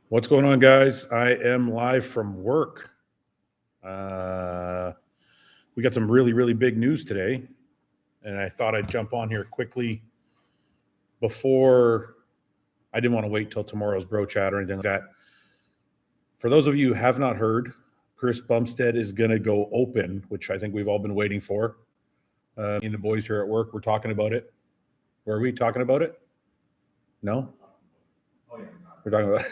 What's going on, guys? I am live from work. We got some really big news today, and I thought I'd jump on here quickly before. I didn't want to wait till tomorrow's bro chat or anything like that. For those of you who have not heard, Chris Bumstead is going to go open, which I think we've all been waiting for. Me and the boys here at work, we're talking about it. Were we talking about it? No? Oh, yeah. We're talking about it.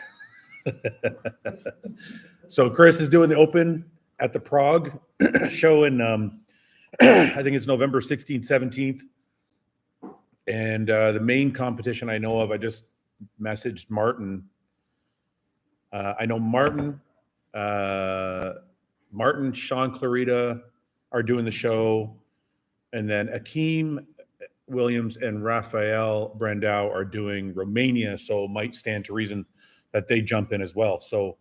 So Chris is doing the open at the Prague show in, I think it's November 16th, 17th. And the main competition I know of, I just messaged Martin. I know Martin, Sean Clarita are doing the show. And then Akeem Williams and Rafael Brandao are doing Romania. So it might stand to reason that they jump in as well. So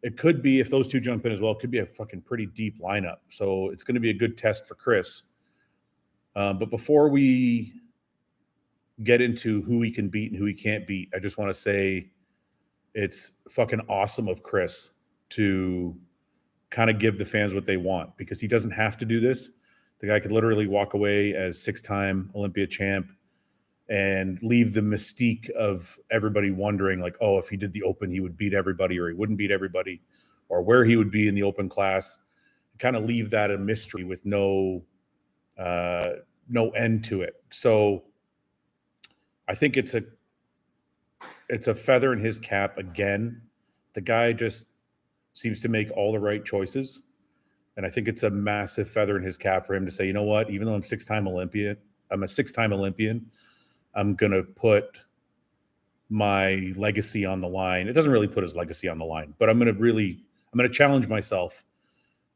it could be, if those two jump in as well, it could be a fucking pretty deep lineup. So it's going to be a good test for Chris. But before we get into who he can beat and who he can't beat, I just want to say it's fucking awesome of Chris to kind of give the fans what they want, because he doesn't have to do this. The guy could literally walk away as 6-time Olympia champ and leave the mystique of everybody wondering, like, oh, if he did the open, he would beat everybody, or he wouldn't beat everybody, or where he would be in the open class. Kind of leave that a mystery with no end to it. So I think it's a feather in his cap again. The guy just seems to make all the right choices. And I think it's a massive feather in his cap for him to say, you know what, even though I'm a 6-time Olympian, I'm going to put my legacy on the line. It doesn't really put his legacy on the line, but I'm going to challenge myself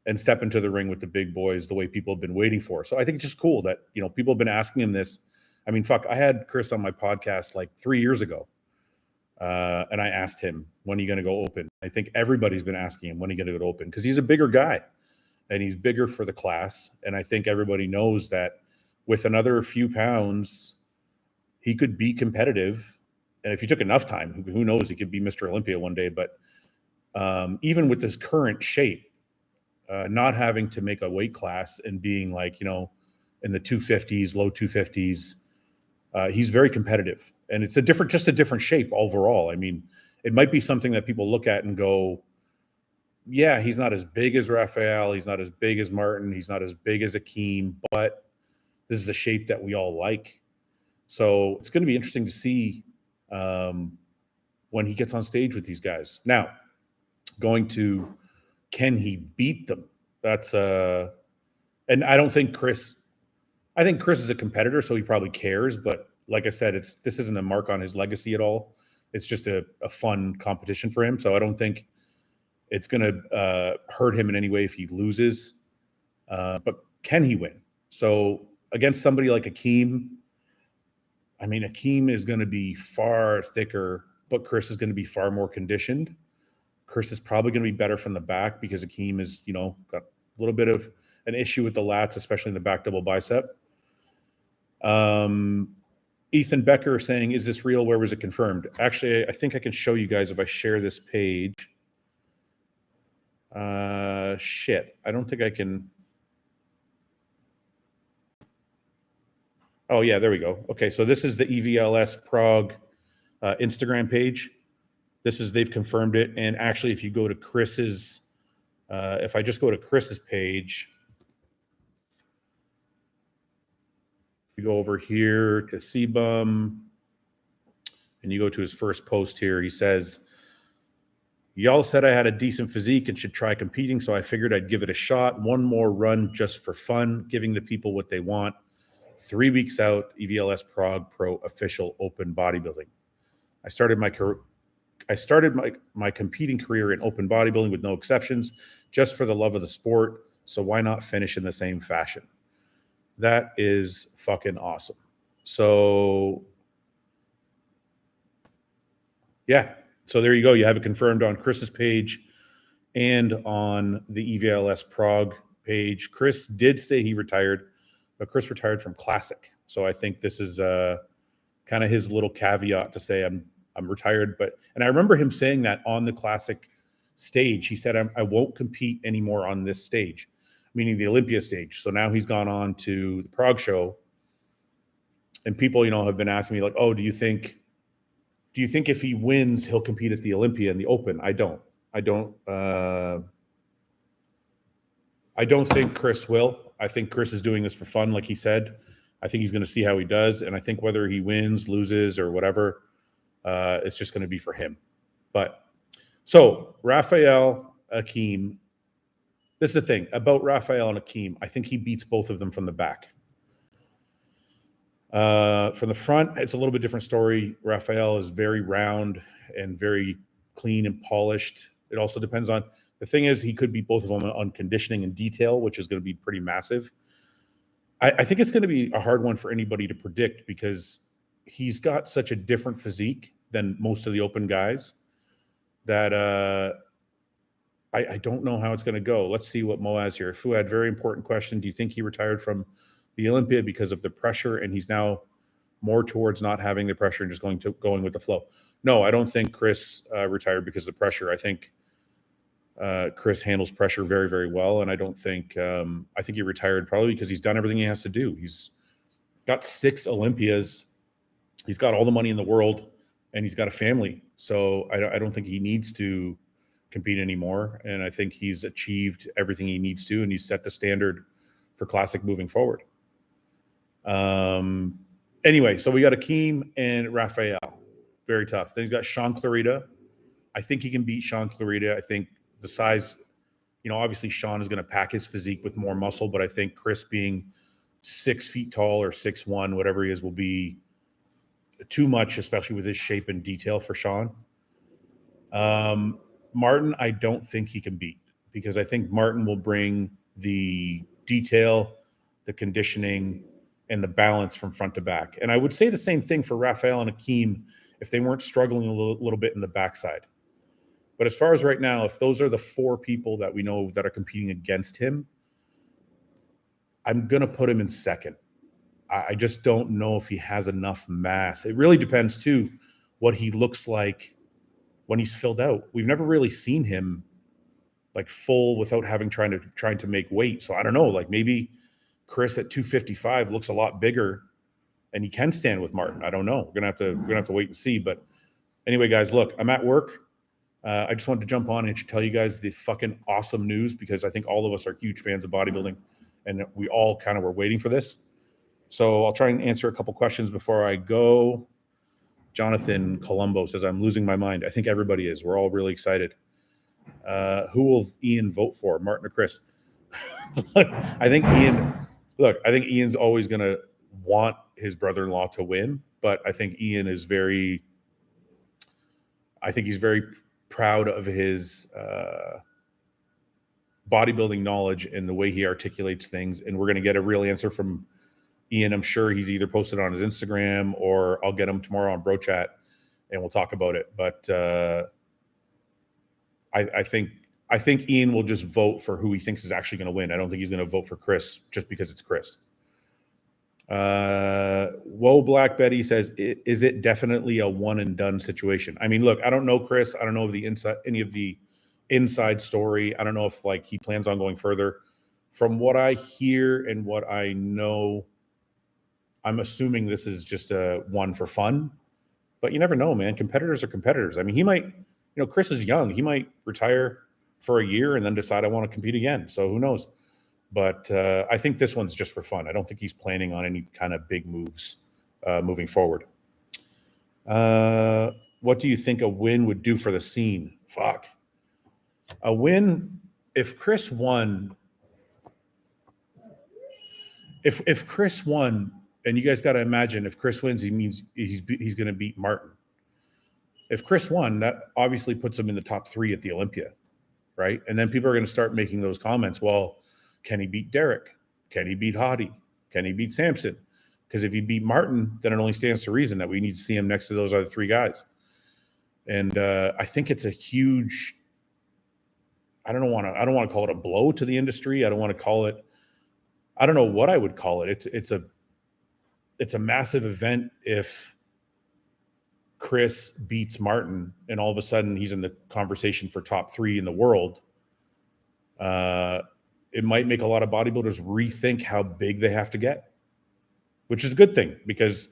and step into the ring with the big boys the way people have been waiting for. So I think it's just cool that, people have been asking him this. I mean, fuck, I had Chris on my podcast like 3 years ago. And I asked him, when are you going to go open? I think everybody's been asking him, when are you going to go open? Because he's a bigger guy and he's bigger for the class. And I think everybody knows that with another few pounds, he could be competitive. And if he took enough time, who knows, he could be Mr. Olympia one day. But even with this current shape, not having to make a weight class and being like, in the 250s, low 250s, he's very competitive. And it's just a different shape overall. I mean, it might be something that people look at and go, yeah, he's not as big as Rafael. He's not as big as Martin. He's not as big as Akeem, but this is a shape that we all like. So it's going to be interesting to see when he gets on stage with these guys. Now, can he beat them? That's and I don't think I think Chris is a competitor, so he probably cares. But like I said, this isn't a mark on his legacy at all. It's just a fun competition for him. So I don't think it's going to hurt him in any way if he loses. But can he win? So against somebody like Akeem, I mean, Akeem is going to be far thicker, but Chris is going to be far more conditioned. Chris is probably going to be better from the back because Akeem is, got a little bit of an issue with the lats, especially in the back double bicep. Ethan Becker saying, is this real? Where was it confirmed? Actually, I think I can show you guys if I share this page. Shit. I don't think I can. Oh, yeah, there we go. Okay, so this is the EVLS Prague Instagram page. They've confirmed it. And actually, if you go to Chris's, if I just go to Chris's page, you go over here to CBum, and you go to his first post here. He says, y'all said I had a decent physique and should try competing, so I figured I'd give it a shot. One more run just for fun, giving the people what they want. 3 weeks out, EVLS Prague Pro official open bodybuilding. I started my competing career in open bodybuilding with no exceptions, just for the love of the sport. So why not finish in the same fashion? That is fucking awesome. So yeah, so there you go. You have it confirmed on Chris's page and on the EVLS Prague page. Chris did say he retired, but Chris retired from Classic. So I think this is kind of his little caveat to say, I'm I'm retired. And I remember him saying that on the classic stage. He said, I won't compete anymore on this stage, meaning the Olympia stage. So now he's gone on to the Prague show, and people, have been asking me like, oh, do you think if he wins, he'll compete at the Olympia and the Open? I don't think Chris will. I think Chris is doing this for fun, like he said. I think he's going to see how he does. And I think whether he wins, loses, or whatever, it's just going to be for him. But so Rafael Akeem, this is the thing about Rafael and Akeem. I think he beats both of them from the back. From the front, it's a little bit different story. Rafael is very round and very clean and polished. It also depends on, the thing is, he could beat both of them on conditioning and detail, which is going to be pretty massive. I think it's going to be a hard one for anybody to predict because he's got such a different physique than most of the Open guys that I don't know how it's going to go. Let's see what Mo has here. Fouad, very important question. Do you think he retired from the Olympia because of the pressure and he's now more towards not having the pressure and just going with the flow? No, I don't think Chris retired because of pressure. I think Chris handles pressure very, very well. And I don't think, I think he retired probably because he's done everything he has to do. He's got 6 Olympias. He's got all the money in the world and he's got a family. So I don't think he needs to compete anymore. And I think he's achieved everything he needs to, and he's set the standard for Classic moving forward. Anyway, so we got Akeem and Rafael. Very tough. Then he's got Sean Clarita. I think he can beat Sean Clarita. I think the size, obviously Sean is going to pack his physique with more muscle, but I think Chris being 6 feet tall or 6'1", whatever he is, will be too much, especially with his shape and detail for Sean. Martin, I don't think he can beat because I think Martin will bring the detail, the conditioning, and the balance from front to back. And I would say the same thing for Rafael and Akeem if they weren't struggling a little bit in the backside. But as far as right now, if those are the 4 people that we know that are competing against him, I'm going to put him in second. I just don't know if he has enough mass. It really depends, too, what he looks like when he's filled out. We've never really seen him like full without having trying to make weight. So I don't know, like maybe Chris at 255 looks a lot bigger and he can stand with Martin. I don't know. We're gonna have to wait and see. But anyway, guys, look, I'm at work. I just wanted to jump on and tell you guys the fucking awesome news because I think all of us are huge fans of bodybuilding and we all kind of were waiting for this. So I'll try and answer a couple questions before I go. Jonathan Colombo says, I'm losing my mind. I think everybody is. We're all really excited. Who will Ian vote for, Martin or Chris? I think Ian's always going to want his brother-in-law to win, but I think Ian is he's very proud of his bodybuilding knowledge and the way he articulates things. And we're going to get a real answer from Ian. I'm sure he's either posted on his Instagram or I'll get him tomorrow on Bro Chat and we'll talk about it. But I think Ian will just vote for who he thinks is actually going to win. I don't think he's going to vote for Chris just because it's Chris. Whoa, Black Betty says, is it definitely a one and done situation? I mean, look, I don't know Chris. I don't know any of the inside story. I don't know if he plans on going further. From what I hear and what I know, I'm assuming this is just a one for fun, but you never know, man. Competitors are competitors. I mean, he might, Chris is young. He might retire for a year and then decide I want to compete again. So who knows? But I think this one's just for fun. I don't think he's planning on any kind of big moves moving forward. What do you think a win would do for the scene? Fuck. A win, if Chris won, if Chris won, and you guys got to imagine if Chris wins, he means he's going to beat Martin. If Chris won, that obviously puts him in the top 3 at the Olympia, right? And then people are going to start making those comments. Well, can he beat Derek? Can he beat Hadi? Can he beat Samson? Because if he beat Martin, then it only stands to reason that we need to see him next to those other 3 guys. And I think it's a huge. I don't want to call it a blow to the industry. I don't want to call it. I don't know what I would call it. It's a massive event if Chris beats Martin and all of a sudden he's in the conversation for top 3 in the world, it might make a lot of bodybuilders rethink how big they have to get, which is a good thing, because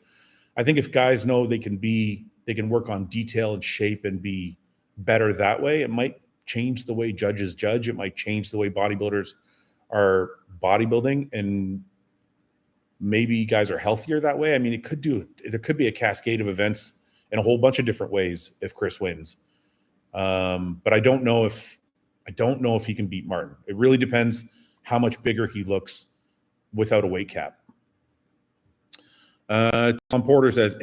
I think if guys know they can work on detail and shape and be better that way, it might change the way judges judge. It might change the way bodybuilders are bodybuilding, and maybe guys are healthier that way. I mean, there could be a cascade of events in a whole bunch of different ways if Chris wins. But I don't know if he can beat Martin. It really depends how much bigger he looks without a weight cap. Tom Porter says,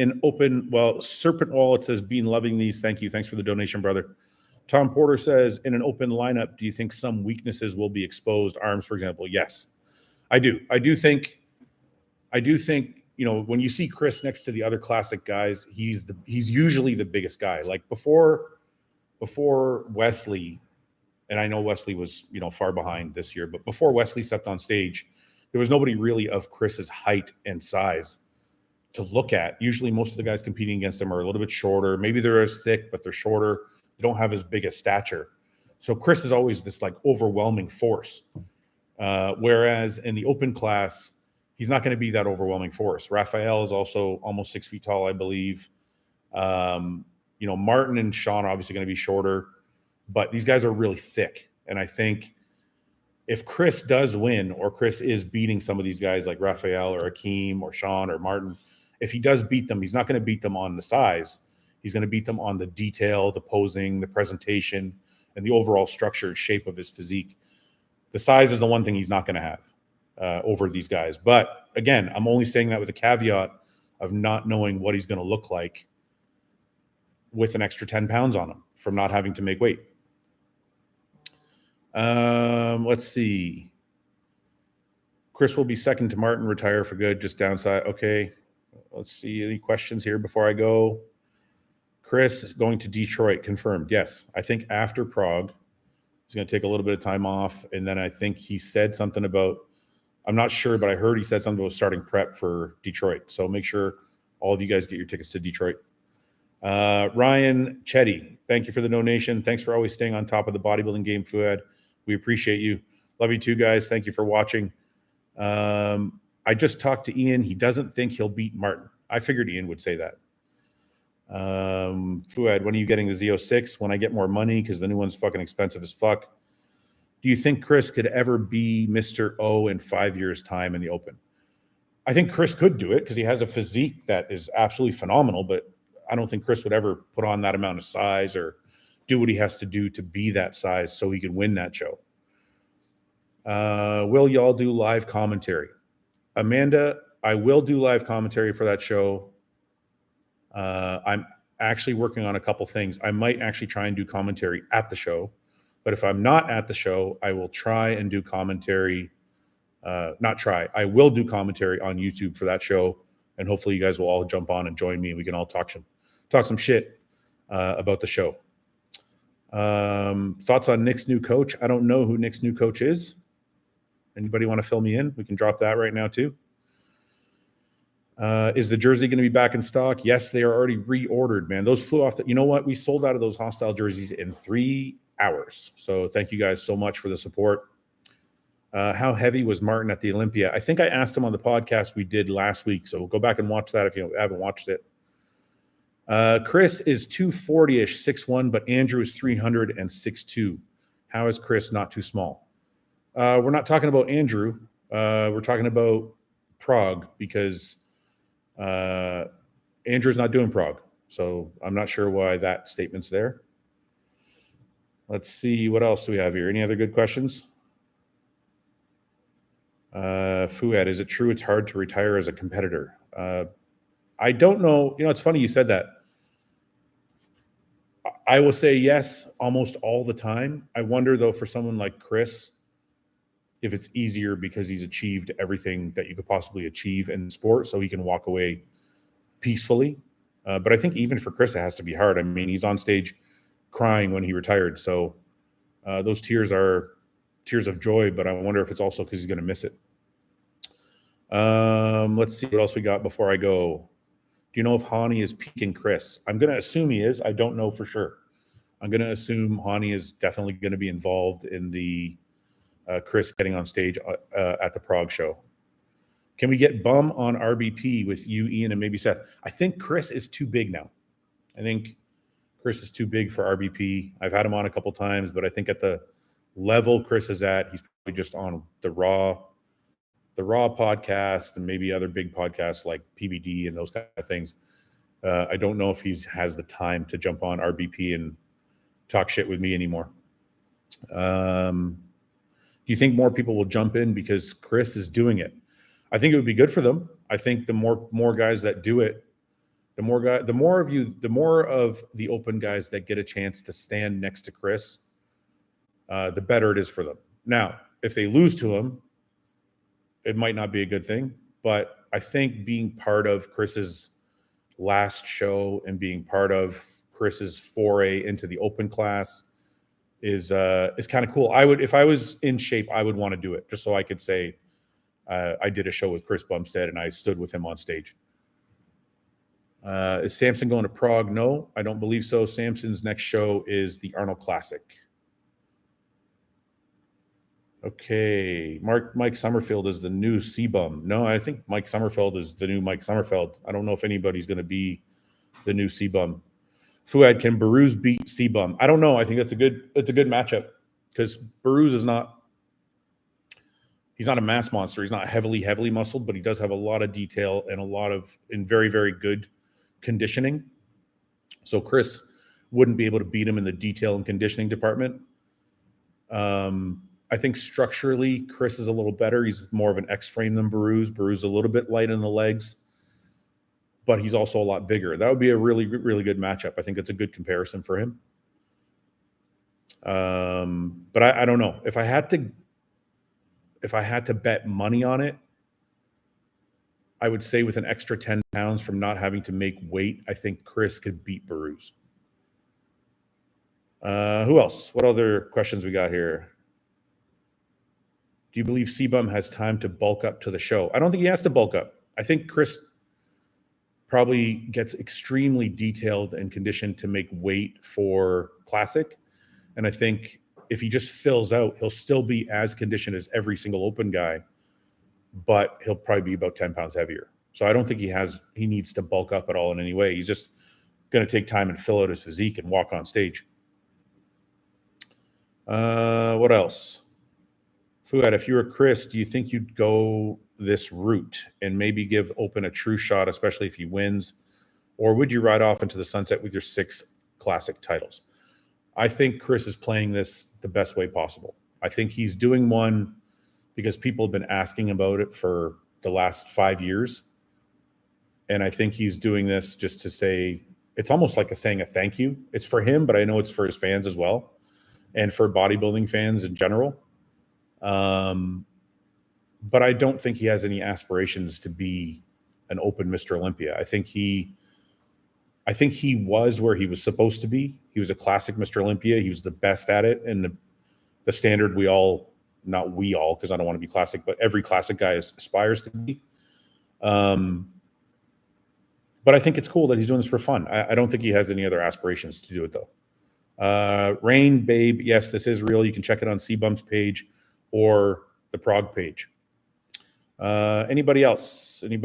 Serpent Wallet says, been loving these. Thank you. Thanks for the donation, brother. Tom Porter says, in an open lineup, do you think some weaknesses will be exposed? Arms, for example. Yes, I do. I do think, when you see Chris next to the other classic guys, he's usually the biggest guy. Like before Wesley, and I know Wesley was, far behind this year, but before Wesley stepped on stage, there was nobody really of Chris's height and size to look at. Usually most of the guys competing against him are a little bit shorter. Maybe they're as thick, but they're shorter. They don't have as big a stature. So Chris is always this like overwhelming force. Whereas in the open class, he's not going to be that overwhelming force. Raphael is also almost 6 feet tall, I believe. Martin and Sean are obviously going to be shorter, but these guys are really thick. And I think if Chris does win, or Chris is beating some of these guys like Raphael or Akeem or Sean or Martin, if he does beat them, he's not going to beat them on the size. He's going to beat them on the detail, the posing, the presentation, and the overall structure and shape of his physique. The size is the one thing he's not going to have over these guys. But again, I'm only saying that with a caveat of not knowing what he's going to look like with an extra 10 pounds on him from not having to make weight. Let's see. Chris will be second to Martin, retire for good, just downside. Okay. Let's see. Any questions here before I go? Chris is going to Detroit, confirmed. Yes. I think after Prague, he's going to take a little bit of time off. And then I think he said something about, I'm not sure, but I heard he said something about starting prep for Detroit. So make sure all of you guys get your tickets to Detroit. Ryan Chetty, thank you for the donation. Thanks for always staying on top of the bodybuilding game, Fouad. We appreciate you. Love you too, guys. Thank you for watching. I just talked to Ian. He doesn't think he'll beat Martin. I figured Ian would say that. Fouad, when are you getting the Z06? When I get more money, because the new one's fucking expensive as fuck. Do you think Chris could ever be Mr. O in 5 years' time in the open? I think Chris could do it because he has a physique that is absolutely phenomenal, but I don't think Chris would ever put on that amount of size or do what he has to do to be that size so he can win that show. Will y'all do live commentary? Amanda, I will do live commentary for that show. I'm actually working on a couple things. I might actually try and do commentary at the show, but if I'm not at the show, I will try and do commentary. I will do commentary on YouTube for that show, and hopefully you guys will all jump on and join me, and we can all talk some shit about the show. Thoughts on Nick's new coach? I don't know who Nick's new coach is. Anybody want to fill me in? We can drop that right now too. Is the jersey going to be back in stock? Yes, they are already reordered, man. Those flew off. You know what? We sold out of those Hostile jerseys in 3 hours. So thank you guys so much for the support. How heavy was Martin at the Olympia? I think I asked him on the podcast we did last week. So go back and watch that if you haven't watched it. Chris is 240-ish, 6'1", but Andrew is 300 and 6'2". How is Chris not too small? We're not talking about Andrew. We're talking about Prague because Andrew's not doing Prague. So I'm not sure why that statement's there. Let's see. What else do we have here? Any other good questions? Fouad, is it true it's hard to retire as a competitor? I don't know. You know, it's funny you said that. I will say yes almost all the time. I wonder, though, for someone like Chris, if it's easier because he's achieved everything that you could possibly achieve in sport, so he can walk away peacefully. But I think even for Chris, it has to be hard. I mean, he's on stage crying when he retired. So those tears are tears of joy, but I wonder if it's also because he's going to miss it. Let's see what else we got before I go. Do you know if Hani is peaking Chris? I'm going to assume he is. I don't know for sure. I'm going to assume Hani is definitely going to be involved in the Chris getting on stage at the Prague show. Can we get Bum on RBP with you, Ian, and maybe Seth? I think Chris is too big now. I think Chris is too big for RBP. I've had him on a couple times, but I think at the level Chris is at, he's probably just on the Raw podcast and maybe other big podcasts like PBD and those kind of things. I don't know if he has the time to jump on RBP and talk shit with me anymore. Do you think more people will jump in because Chris is doing it? I think it would be good for them. I think the more guys that do it, the more of the open guys that get a chance to stand next to Chris, the better it is for them. Now, if they lose to him, it might not be a good thing, but I think being part of Chris's last show and being part of Chris's foray into the open class is kind of cool. If I was in shape, I would want to do it just so I could say I did a show with Chris Bumstead and I stood with him on stage. Is Samson going to Prague? No, I don't believe so. Samson's next show is the Arnold Classic. Okay, Mike Summerfield is the new C-Bum. No, I think Mike Summerfield is the new Mike Summerfield. I don't know if anybody's going to be the new C-Bum. Fouad, can Baruz beat C-Bum? I don't know. I think it's a good matchup because Baruz is not. He's not a mass monster. He's not heavily muscled, but he does have a lot of detail and very, very good conditioning. So Chris wouldn't be able to beat him in the detail and conditioning department. I think structurally, Chris is a little better. He's more of an X-frame than Baruz. Baruz is a little bit light in the legs, but he's also a lot bigger. That would be a really, really good matchup. I think it's a good comparison for him. But I don't know. If I had to bet money on it, I would say with an extra 10 pounds from not having to make weight, I think Chris could beat Baruz. Who else? What other questions we got here? Do you believe C-Bum has time to bulk up to the show? I don't think he has to bulk up. I think Chris probably gets extremely detailed and conditioned to make weight for Classic. And I think if he just fills out, he'll still be as conditioned as every single open guy, but he'll probably be about 10 pounds heavier. So I don't think he needs to bulk up at all in any way. He's just going to take time and fill out his physique and walk on stage. What else? Fouad, if you were Chris, do you think you'd go this route and maybe give Open a true shot, especially if he wins? Or would you ride off into the sunset with your 6 Classic titles? I think Chris is playing this the best way possible. I think he's doing one because people have been asking about it for the last 5 years. And I think he's doing this just to say, it's almost like saying a thank you. It's for him, but I know it's for his fans as well. And for bodybuilding fans in general. But I don't think he has any aspirations to be an open Mr. Olympia. I think he was where he was supposed to be. He was a classic Mr. Olympia. He was the best at it. And the standard not we all, because I don't want to be classic, but every classic guy aspires to be. But I think it's cool that he's doing this for fun. I don't think he has any other aspirations to do it though. Rain Babe, yes, this is real. You can check it on C-Bum's page or the Prague page. Anybody else? Any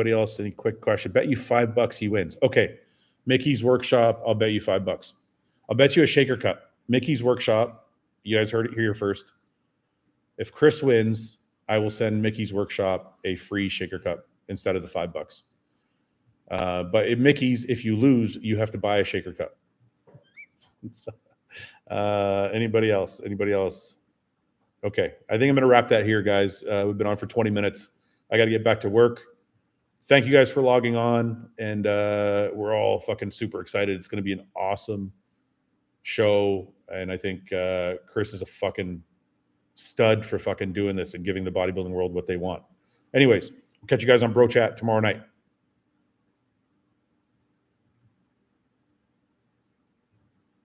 quick question? Bet you $5 he wins. Okay. Mickey's Workshop, I'll bet you $5. I'll bet you a shaker cup. Mickey's Workshop, you guys heard it here first. If Chris wins, I will send Mickey's Workshop a free shaker cup instead of the $5. But at Mickey's, if you lose, you have to buy a shaker cup. So, anybody else? Okay, I think I'm going to wrap that here, guys. We've been on for 20 minutes. I got to get back to work. Thank you guys for logging on, and we're all fucking super excited. It's going to be an awesome show, and I think Chris is a fucking stud for fucking doing this and giving the bodybuilding world what they want. Anyways, we'll catch you guys on Bro Chat tomorrow night.